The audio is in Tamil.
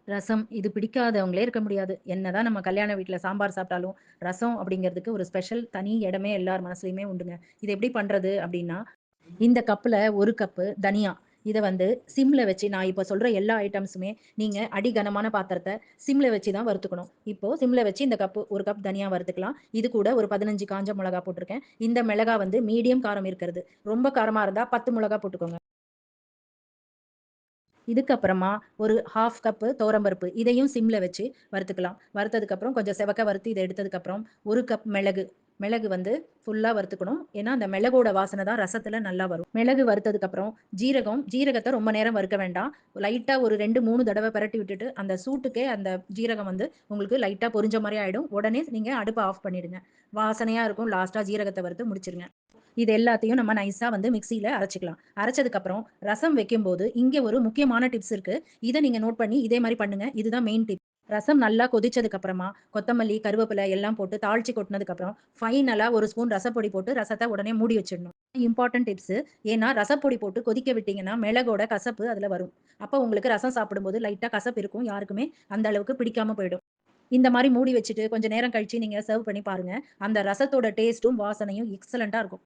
ரசம் இது பிடிக்காதவங்களே இருக்க முடியாது. என்னதான் நம்ம கல்யாண வீட்ல சாம்பார் சாப்பிட்டாலும், ரசம் அப்படிங்கிறதுக்கு ஒரு ஸ்பெஷல் தனி இடமே எல்லார் மனசுலயுமே உண்டுங்க. இது எப்படி பண்றது அப்படின்னா, இந்த கப்ல 1 கப்பு தனியா. இத வந்து சிம்ல வச்சு நான் இப்ப சொல்ற எல்லா ஐட்டம்ஸுமே நீங்க அடி கனமான பாத்திரத்த சிம்ல வச்சு தான் வறுத்துக்கணும். இப்போ சிம்ல வச்சு இந்த கப்பு 1 கப் தனியா வறுத்துக்கலாம். இது கூட ஒரு 15 காஞ்ச மொளகா போட்டுருக்கேன். இந்த மிளகா வந்து மீடியம் காரம் இருக்கிறது. ரொம்ப காரமா இருந்தா 10 மொளகா போட்டுக்கோங்க. இதுக்கப்புறமா ஒரு 1/2 கப்பு துவரம்பருப்பு. இதையும் சிம்ல வச்சு வறுத்துக்கலாம். வறுத்ததுக்கப்புறம் கொஞ்சம் செவக்க வறுத்து இத எடுத்ததுக்கப்புறம் 1 கப் மிளகு. மிளகு வந்து ஃபுல்லா வறுத்துக்கணும். ஏன்னா, அந்த மிளகோட வாசனை தான் ரசத்துல நல்லா வரும். மிளகு வறுத்ததுக்கப்புறம் ஜீரகம். ஜீரகத்த ரொம்ப நேரம் வறுக்க வேண்டாம். லைட்டா ஒரு 2, 3 தடவ பெரட்டி விட்டுட்டு, அந்த சூட்டுக்கே அந்த ஜீரகம் வந்து உங்களுக்கு லைட்டா பொரிஞ்ச மாரி ஆயிடும். உடனே நீங்க அடுப்ப ஆஃப் பண்ணிடுங்க. வாசனையா இருக்கும். லாஸ்ட்டா ஜீரகத்த வறுத்து முடிச்சிருங்க. இது எல்லாத்தையும் நம்ம நைஸா வந்து மிக்ஸியில அரைச்சுக்கலாம். அரைச்சதுக்கப்புறம் ரசம் வைக்கும்போது, இங்க ஒரு முக்கியமான டிப்ஸ் இருக்கு. இத நீங்க நோட் பண்ணி இதே மாரி பண்ணுங்க. இதுதான் மெயின் டிப். ரசம் நல்லா கொதிச்சதுக்கு அப்புறமா, கொத்தமல்லி, கருவேப்பிலை எல்லாம் போட்டு தாளிச்சு கொட்டுனதுக்கப்புறம், ஃபைனலா 1 ஸ்பூன் ரசப்பொடி போட்டு ரசத்த உடனே மூடி வச்சிடணும். Important tips. ஏன்னா, ரசப்பொடி போட்டு கொதிக்க விட்டீங்கன்னா, மிளகோட கசப்பு அதுல வரும். அப்ப உங்களுக்கு ரசம் சாப்பிடும்போது லைட்டா கசப்பு இருக்கும். யாருக்குமே அந்த அளவுக்கு பிடிக்காம போயிடும். இந்த மாரி மூடி வச்சுட்டு கொஞ்சம் நேரம் கழிச்சு நீங்க சர்வ் பண்ணி பாருங்க. அந்த ரசத்தோட டேஸ்ட்டும், வாசனையும் எக்ஸலன்ட்டா இருக்கும்.